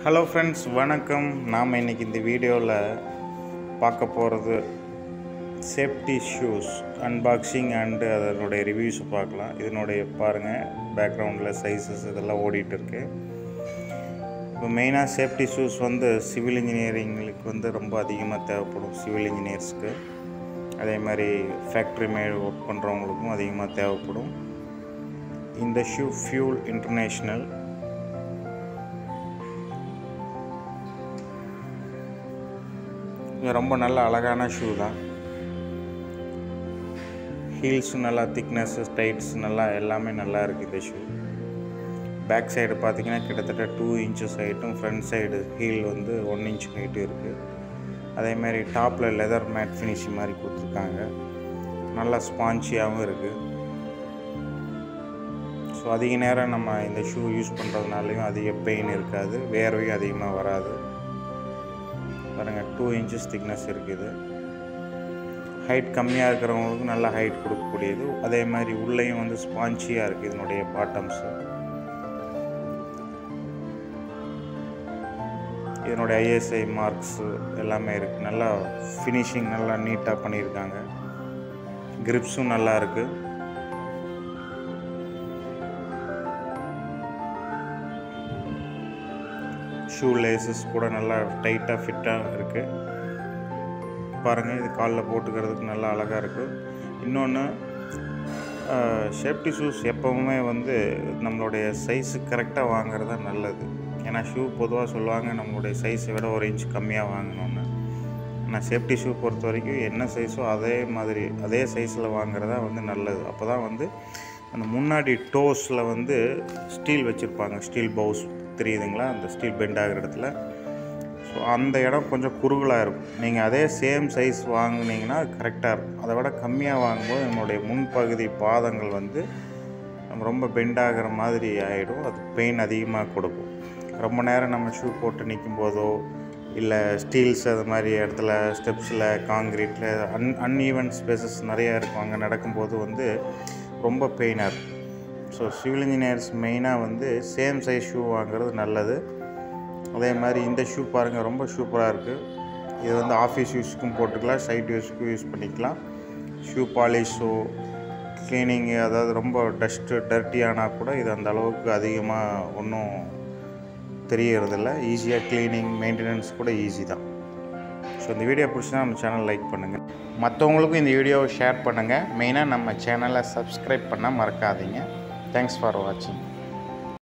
Hello friends, வணக்கம். நாம் இன்றைக்கி இந்த வீடியோவில் பார்க்க போகிறது சேஃப்டி ஷூஸ் அன்பாக்சிங் அண்டு அதனுடைய ரிவ்யூஸ் பார்க்கலாம். இதனுடைய பாருங்கள், பேக்ரவுண்டில் சைஸஸ் இதெல்லாம் ஓடிட்டுருக்கு. இப்போ மெயினாக சேஃப்டி ஷூஸ் சிவில் இன்ஜினியரிங்களுக்கு ரொம்ப அதிகமாக தேவைப்படும். சிவில் இன்ஜினியர்ஸ்க்கு, அதே மாதிரி ஃபேக்ட்ரி மேல் ஒர்க் பண்ணுறவங்களுக்கும் அதிகமாக தேவைப்படும். இந்த ஷூ ஃபியூல் இன்டர்நேஷ்னல். ரொம்ப நல்ல அழகான ஷூ தான். ஹீல்ஸும் நல்லா திக்னஸ்ஸு, டைட்ஸ் நல்லா எல்லாமே நல்லா இருக்குது இந்த ஷூ. பேக் சைடு பார்த்திங்கன்னா கிட்டத்தட்ட 2 inches ஹைட்டும், ஃப்ரண்ட் சைடு ஹீல் 1 inch ஹைட்டும் இருக்குது. அதேமாதிரி டாப்பில் லெதர் மேட் ஃபினிஷ் மாதிரி கொடுத்துருக்காங்க. நல்லா ஸ்பான்ச்சியாகவும் இருக்குது. ஸோ அதிக நேரம் நம்ம இந்த ஷூ யூஸ் பண்ணுறதுனாலையும் அதிக பெயின் இருக்காது, வேர்வையும் அதிகமாக வராது. பாருங்கள், 2 inches திக்னஸ் இருக்குது. ஹைட் கம்மியாக இருக்கிறவங்களுக்கு நல்ல ஹைட் கொடுக்கக்கூடியது. அதே மாதிரி உள்ளேயும் ஸ்பான்ச்சியாக இருக்குது இதனுடைய பாட்டம்ஸு. இதனுடைய ஐஎஸ்ஐ மார்க்ஸு எல்லாமே இருக்குது. நல்லா ஃபினிஷிங் நல்லா நீட்டாக பண்ணியிருக்காங்க. கிரிப்ஸும் நல்லா இருக்குது. ஷூ லேசஸ் கூட நல்லா டைட்டாக ஃபிட்டாக இருக்குது. பாருங்கள், இது காலில் போட்டுக்கிறதுக்கு நல்லா அழகாக இருக்குது. இன்னொன்று, சேஃப்டி ஷூஸ் எப்போவுமே நம்மளுடைய சைஸு கரெக்டாக வாங்குறது தான் நல்லது. ஏன்னா ஷூ பொதுவாக சொல்லுவாங்க நம்மளுடைய சைஸை விட 1 inch கம்மியாக வாங்கணுன்னு. ஆனால் சேஃப்டி ஷூ பொறுத்த வரைக்கும் என்ன சைஸோ அதே சைஸில் வாங்குறதா நல்லது. அப்போ தான் அந்த முன்னாடி டோஸில் ஸ்டீல் வச்சுருப்பாங்க, ஸ்டீல் பவுஸ் தெரியுதுங்களா, அந்த ஸ்டீல் பெண்ட் ஆகிற இடத்துல. ஸோ அந்த இடம் கொஞ்சம் குறுகலாக இருக்கும். நீங்கள் அதே சேம் சைஸ் வாங்கினீங்கன்னா அது கரெக்டாக இருக்கும். அதை விட கம்மியாக வாங்கும்போது நம்மளுடைய முன்பகுதி பாதங்கள் நம்ம ரொம்ப பெண்ட் ஆகிற மாதிரி ஆகிடும். அது பெயின் அதிகமாக கொடுக்கும். ரொம்ப நேரம் நம்ம ஷூ போட்டு நிற்கும் போதோ, இல்லை ஸ்டீல்ஸ் அது மாதிரி இடத்துல, ஸ்டெப்ஸில், காங்கிரீட்டில் அன்ஈவன் ஸ்பேசஸ் நிறையா இருக்கும். அங்கே நடக்கும்போது ரொம்ப பெயினாக இருக்கும். ஸோ சிவில் இன்ஜினியர்ஸ் மெயினாக சேம் சைஸ் ஷூ வாங்குறது நல்லது. அதே மாதிரி இந்த ஷூ பாருங்கள், ரொம்ப சூப்பராக இருக்குது. இது ஆஃபீஸ் யூஸுக்கும் போட்டுக்கலாம், சைட் யூஸுக்கும் யூஸ் பண்ணிக்கலாம். ஷூ பாலிஷோ, க்ளீனிங்கு, அதாவது ரொம்ப டர்ட்டி ஆனால் கூட இது அந்த அளவுக்கு அதிகமாக ஒன்றும் தெரியறதில்ல. ஈஸியாக க்ளீனிங், மெயின்டெனன்ஸ் கூட ஈஸி தான். ஸோ இந்த வீடியோ பிடிச்சினா நம்ம சேனல் லைக் பண்ணுங்கள், மற்றவங்களுக்கும் இந்த வீடியோவை ஷேர் பண்ணுங்கள். மெயினாக நம்ம சேனலை சப்ஸ்கிரைப் பண்ண மறக்காதீங்க. தேங்க்ஸ் ஃபார் வாட்சிங்.